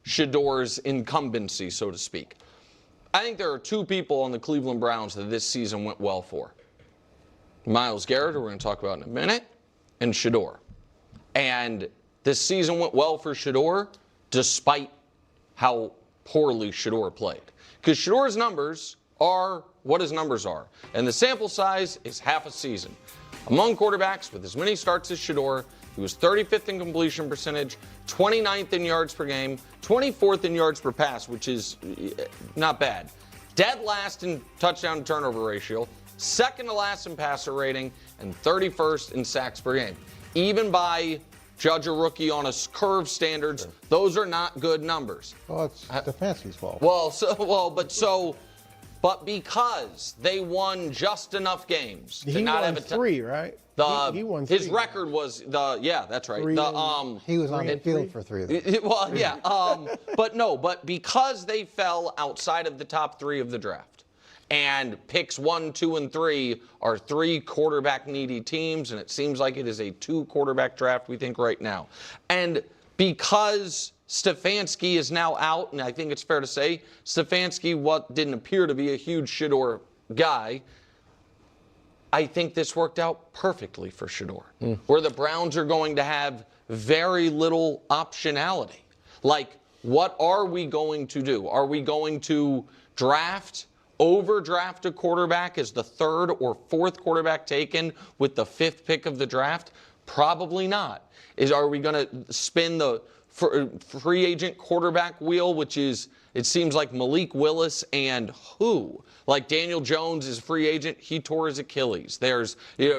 Shedeur's incumbency, so to speak. I think there are two people on the Cleveland Browns that this season went well for. Myles Garrett, who we're going to talk about in a minute, and Shedeur. And this season went well for Shedeur despite how poorly Shedeur played. Because Shedeur's numbers are what his numbers are. And the sample size is half a season. Among quarterbacks with as many starts as Shedeur, he was 35th in completion percentage, 29th in yards per game, 24th in yards per pass, which is not bad. Dead last in touchdown to turnover ratio, second to last in passer rating, and 31st in sacks per game. Even by judge a rookie on a curve standards, those are not good numbers. Well, it's Stefanski's fault. But because they won just enough games to he not won have a three, right? He won three. His record was that's right. He was on the field for three of them. Well, yeah. But because they fell outside of the top three of the draft, and picks 1, 2, and 3 are 3 quarterback-needy teams, and it seems like it is a 2-quarterback draft, we think, right now. And because Stefanski is now out, and I think it's fair to say Stefanski didn't appear to be a huge Shedeur guy, I think this worked out perfectly for Shedeur, where the Browns are going to have very little optionality. Like, what are we going to do? Are we going to overdraft a quarterback as the 3rd or 4th quarterback taken with the 5th pick of the draft? Probably not. Are we going to spin the free agent quarterback wheel, which is, it seems like Malik Willis and who? Like Daniel Jones is a free agent. He tore his Achilles.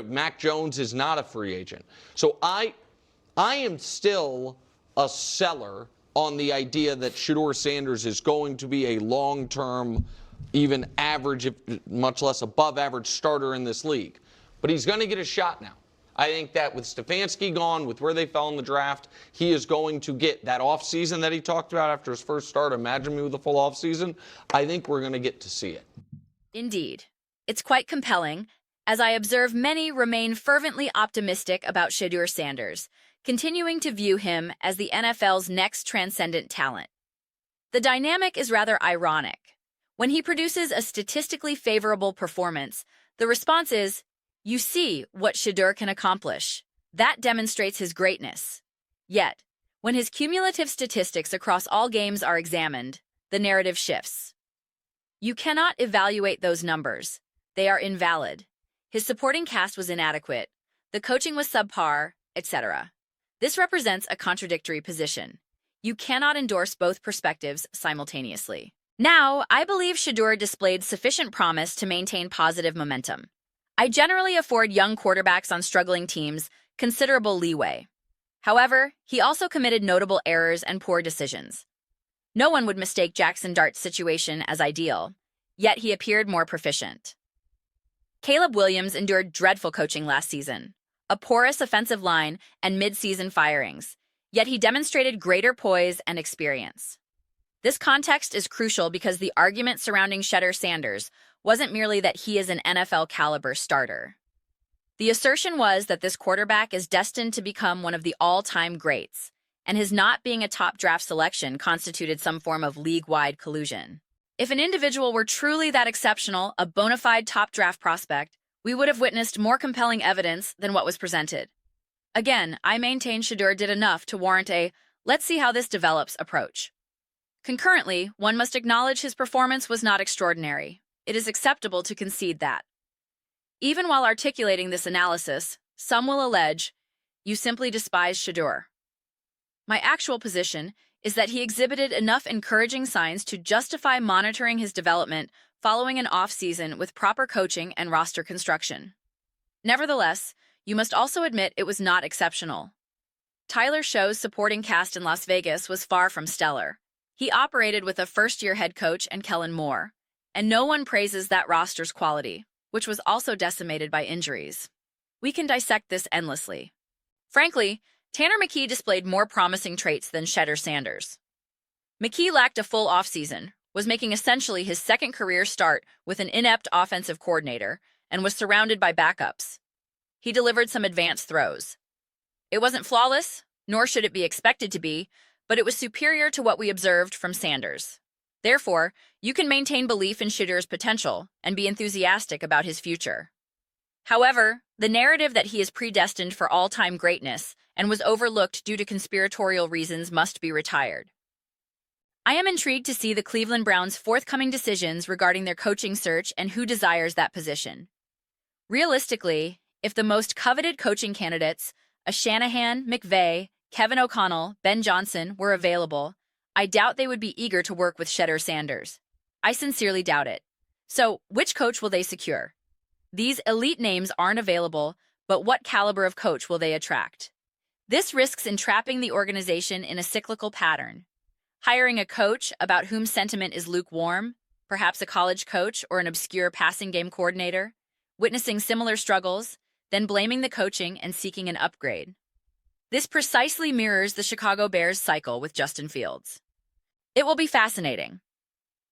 Mac Jones is not a free agent. So I am still a seller on the idea that Shedeur Sanders is going to be a long-term, even average, much less above average starter in this league. But he's going to get a shot now. I think that with Stefanski gone, with where they fell in the draft, he is going to get that offseason that he talked about after his first start. Imagine me with a full offseason. I think we're going to get to see it. Indeed. It's quite compelling, as I observe many remain fervently optimistic about Shedeur Sanders, continuing to view him as the NFL's next transcendent talent. The dynamic is rather ironic. When he produces a statistically favorable performance, the response is, "You see what Shedeur can accomplish. That demonstrates his greatness." Yet, when his cumulative statistics across all games are examined, the narrative shifts. You cannot evaluate those numbers. They are invalid. His supporting cast was inadequate. The coaching was subpar, etc. This represents a contradictory position. You cannot endorse both perspectives simultaneously. Now, I believe Shedeur displayed sufficient promise to maintain positive momentum. I generally afford young quarterbacks on struggling teams considerable leeway. However, he also committed notable errors and poor decisions. No one would mistake Jackson Dart's situation as ideal, yet he appeared more proficient. Caleb Williams endured dreadful coaching last season, a porous offensive line and mid-season firings, yet he demonstrated greater poise and experience. This context is crucial because the argument surrounding Shedeur Sanders wasn't merely that he is an NFL-caliber starter. The assertion was that this quarterback is destined to become one of the all-time greats, and his not being a top draft selection constituted some form of league-wide collusion. If an individual were truly that exceptional, a bona fide top draft prospect, we would have witnessed more compelling evidence than what was presented. Again, I maintain Shedeur did enough to warrant a "let's see how this develops" approach. Concurrently, one must acknowledge his performance was not extraordinary. It is acceptable to concede that. Even while articulating this analysis, some will allege, "You simply despise Shedeur." My actual position is that he exhibited enough encouraging signs to justify monitoring his development following an off-season with proper coaching and roster construction. Nevertheless, you must also admit it was not exceptional. Tyler Show's supporting cast in Las Vegas was far from stellar. He operated with a first-year head coach and Kellen Moore, and no one praises that roster's quality, which was also decimated by injuries. We can dissect this endlessly. Frankly, Tanner McKee displayed more promising traits than Shedeur Sanders. McKee lacked a full offseason, was making essentially his second career start with an inept offensive coordinator, and was surrounded by backups. He delivered some advanced throws. It wasn't flawless, nor should it be expected to be, but it was superior to what we observed from Sanders. Therefore, you can maintain belief in Shedeur's potential and be enthusiastic about his future. However, the narrative that he is predestined for all-time greatness and was overlooked due to conspiratorial reasons must be retired. I am intrigued to see the Cleveland Browns' forthcoming decisions regarding their coaching search and who desires that position. Realistically, if the most coveted coaching candidates, a Shanahan, McVay, Kevin O'Connell, Ben Johnson, were available, I doubt they would be eager to work with Shedeur Sanders. I sincerely doubt it. So, which coach will they secure? These elite names aren't available, but what caliber of coach will they attract? This risks entrapping the organization in a cyclical pattern. Hiring a coach about whom sentiment is lukewarm, perhaps a college coach or an obscure passing game coordinator, witnessing similar struggles, then blaming the coaching and seeking an upgrade. This precisely mirrors the Chicago Bears' cycle with Justin Fields. It will be fascinating.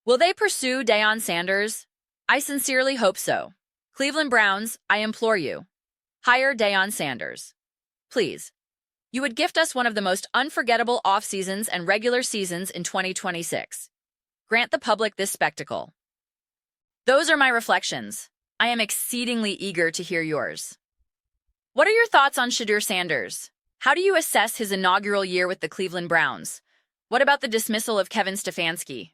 Will they pursue Deion Sanders? I sincerely hope so. Cleveland Browns, I implore you, hire Deion Sanders. Please. You would gift us one of the most unforgettable off-seasons and regular seasons in 2026. Grant the public this spectacle. Those are my reflections. I am exceedingly eager to hear yours. What are your thoughts on Shedeur Sanders? How do you assess his inaugural year with the Cleveland Browns? What about the dismissal of Kevin Stefanski?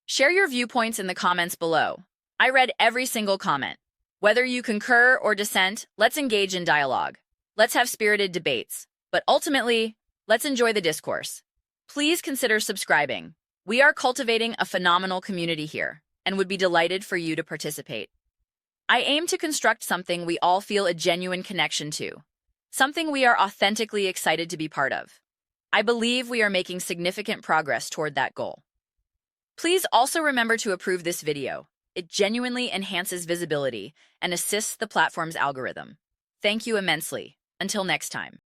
Share your viewpoints in the comments below. I read every single comment. Whether you concur or dissent, let's engage in dialogue. Let's have spirited debates. But ultimately, let's enjoy the discourse. Please consider subscribing. We are cultivating a phenomenal community here and would be delighted for you to participate. I aim to construct something we all feel a genuine connection to, something we are authentically excited to be part of. I believe we are making significant progress toward that goal. Please also remember to approve this video. It genuinely enhances visibility and assists the platform's algorithm. Thank you immensely. Until next time.